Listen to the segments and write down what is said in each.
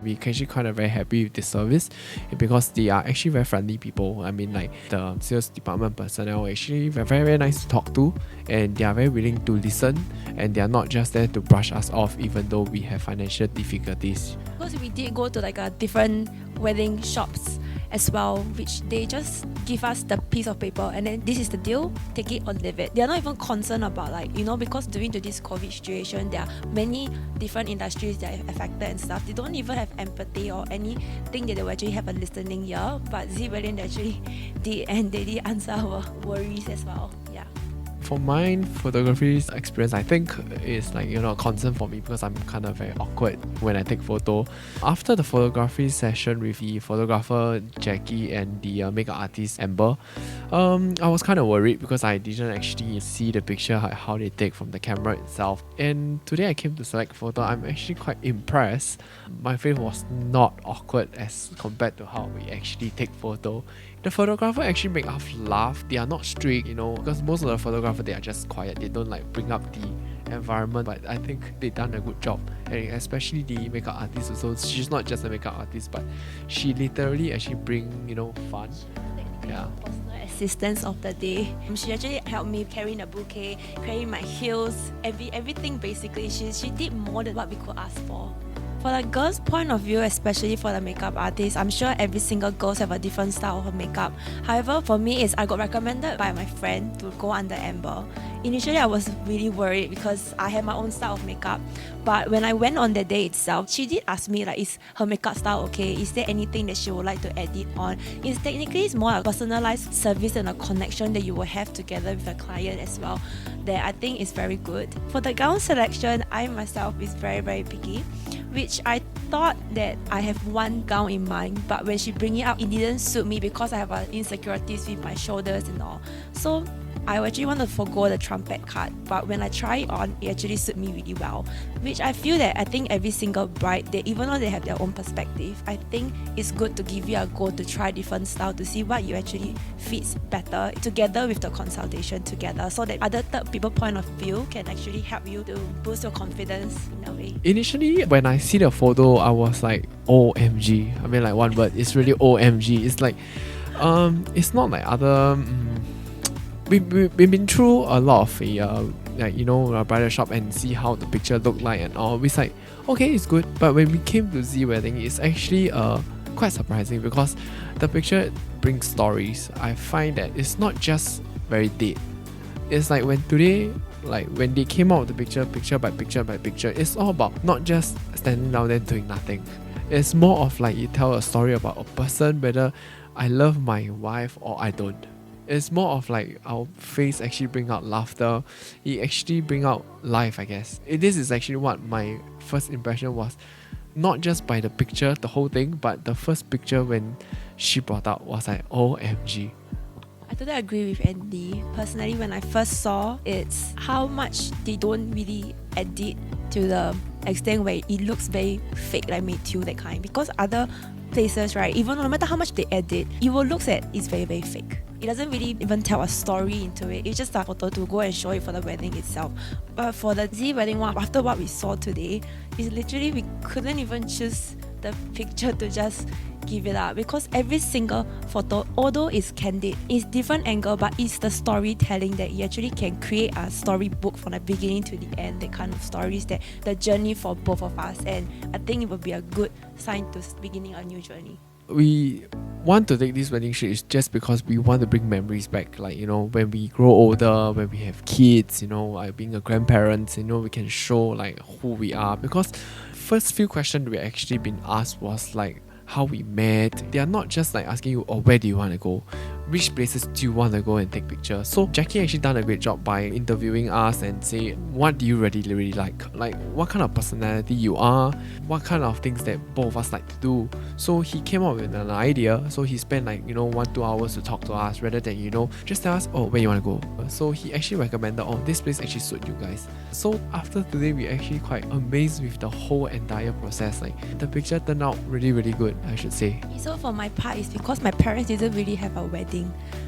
We actually kind of very happy with the service because they are actually very friendly people. I mean, like the sales department personnel actually very nice to talk to, and they are very willing to listen, and they are not just there to brush us off even though we have financial difficulties. Because we did go to like a different wedding shops as well, which they just give us the piece of paper and then this is the deal, take it or leave it. They are not even concerned about because during this COVID situation, there are many different industries that are affected and stuff. They don't even have empathy or anything that they will actually have a listening ear. But Z Wedding actually did, and they did answer our worries as well. Yeah. For mine, photography experience, I think is a concern for me because I'm kind of very awkward when I take photo. After the photography session with the photographer Jackie and the makeup artist Amber, I was kind of worried because I didn't actually see the picture how they take from the camera itself. And today I came to select photo. I'm actually quite impressed. My face was not awkward as compared to how we actually take photo. The photographer actually make us laugh. They are not strict, because most of the photographers, they are just quiet. They don't bring up the environment, but I think they done a good job. And especially the makeup artist also. She's not just a makeup artist, but she literally actually bring, fun. Yeah. Personal assistance of the day. She actually helped me carrying the bouquet, carrying my heels, everything basically. She did more than what we could ask for. For the girl's point of view, especially for the makeup artist, I'm sure every single girl have a different style of makeup. However, for me, I got recommended by my friend to go under Amber. Initially, I was really worried because I have my own style of makeup. But when I went on the day itself, she did ask me is her makeup style okay? Is there anything that she would like to edit on? It's more a personalized service and a connection that you will have together with a client as well. That I think is very good. For the gown selection, I myself is very picky, which I thought that I have one gown in mind, but when she bring it up, it didn't suit me because I have insecurities with my shoulders and all. So I actually want to forgo the trumpet cut, but when I try it on, it actually suit me really well. Which I feel that I think every single bride, even though they have their own perspective, I think it's good to give you a go to try different style to see what you actually fits better together with the consultation together, so that other third people point of view can actually help you to boost your confidence in a way. Initially, when I see the photo, I was like, OMG. I mean, one word, it's really OMG. It's it's not like other. We've been through a lot of a bridal shop and see how the picture look like and all. It's like, okay, it's good. But when we came to Z Wedding, it's actually quite surprising because the picture brings stories. I find that it's not just very dead. It's like when they came out with the picture by picture, it's all about not just standing down there doing nothing. It's more of you tell a story about a person, whether I love my wife or I don't. It's more of our face actually bring out laughter. It actually bring out life, I guess. This is actually what my first impression was. Not just by the picture, the whole thing, but the first picture when she brought out was like, OMG. I totally agree with Andy. Personally, when I first saw, it's how much they don't really edit to the extent where it looks very fake, like Matthew, that kind. Because other places, right, even no matter how much they edit, you will look at it's very fake. It doesn't really even tell a story into it. It's just a photo to go and show it for the wedding itself. But for the Z Wedding one, after what we saw today, it's literally we couldn't even choose the picture to just give it up, because every single photo, although it's candid, it's different angle, but it's the storytelling that you actually can create a storybook from the beginning to the end, the kind of stories, that the journey for both of us. And I think it would be a good sign to beginning a new journey. We want to take this wedding shoot is just because we want to bring memories back, when we grow older, when we have kids, being a grandparents, we can show who we are. Because first few questions we actually been asked was how we met. They are not just asking you, where do you want to go? Which places do you want to go and take pictures? So Jackie actually done a great job by interviewing us and say, what do you really like? What kind of personality you are? What kind of things that both of us like to do? So he came up with an idea. So he spent 1-2 hours to talk to us rather than, just tell us, where you want to go. So he actually recommended, this place actually suit you guys. So after today, we actually quite amazed with the whole entire process. The picture turned out really good, I should say. So for my part, it's because my parents didn't really have a wedding.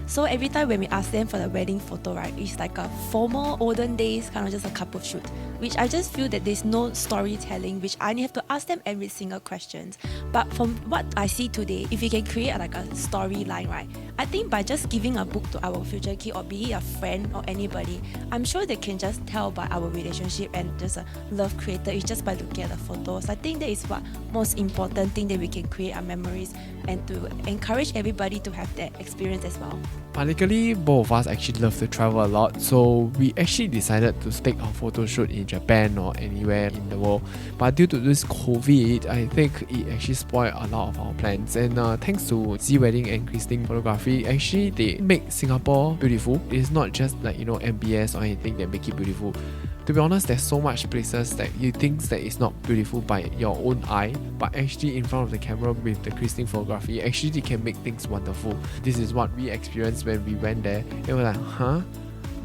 So every time when we ask them for the wedding photo, right, it's like a formal olden days kind of just a couple shoot, which I just feel that there's no storytelling, which I have to ask them every single question. But from what I see today, if you can create like a storyline, right, I think by just giving a book to our future kid or be it a friend or anybody, I'm sure they can just tell by our relationship and just a love created. It's just by looking at the photos. I think that is what most important thing that we can create our memories and to encourage everybody to have that experience as well. Particularly, both of us actually love to travel a lot, so we actually decided to take our photo shoot in Japan or anywhere in the world. But due to this COVID, I think it actually spoiled a lot of our plans. And thanks to Z Wedding and Christine Photography, actually they make Singapore beautiful. It's not just like MBS or anything that make it beautiful. To be honest, there's so much places that you think that it's not beautiful by your own eye, but actually in front of the camera with the Christine photography, actually they can make things wonderful. This is what we experienced when we went there. And we're like, huh?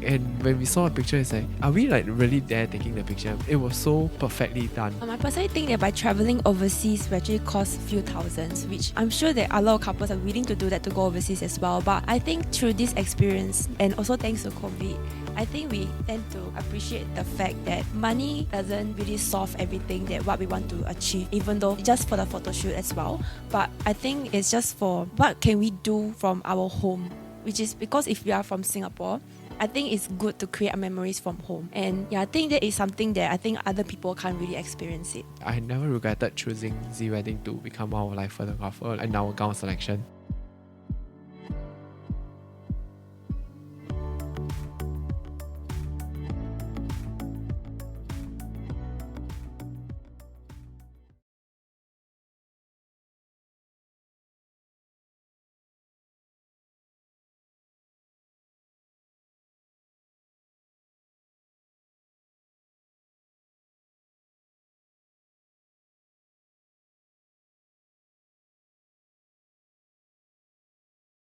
And when we saw a picture, it's like, are we like really there taking the picture? It was so perfectly done. I personally think that by traveling overseas, we actually cost a few thousands, which I'm sure that a lot of couples are willing to do that to go overseas as well. But I think through this experience, and also thanks to COVID, I think we tend to appreciate the fact that money doesn't really solve everything that what we want to achieve, even though just for the photo shoot as well. But I think it's just for what can we do from our home, which is because if we are from Singapore, I think it's good to create memories from home. And yeah, I think that is something that I think other people can't really experience it. I never regretted choosing Z Wedding to become our life photographer in our gown selection.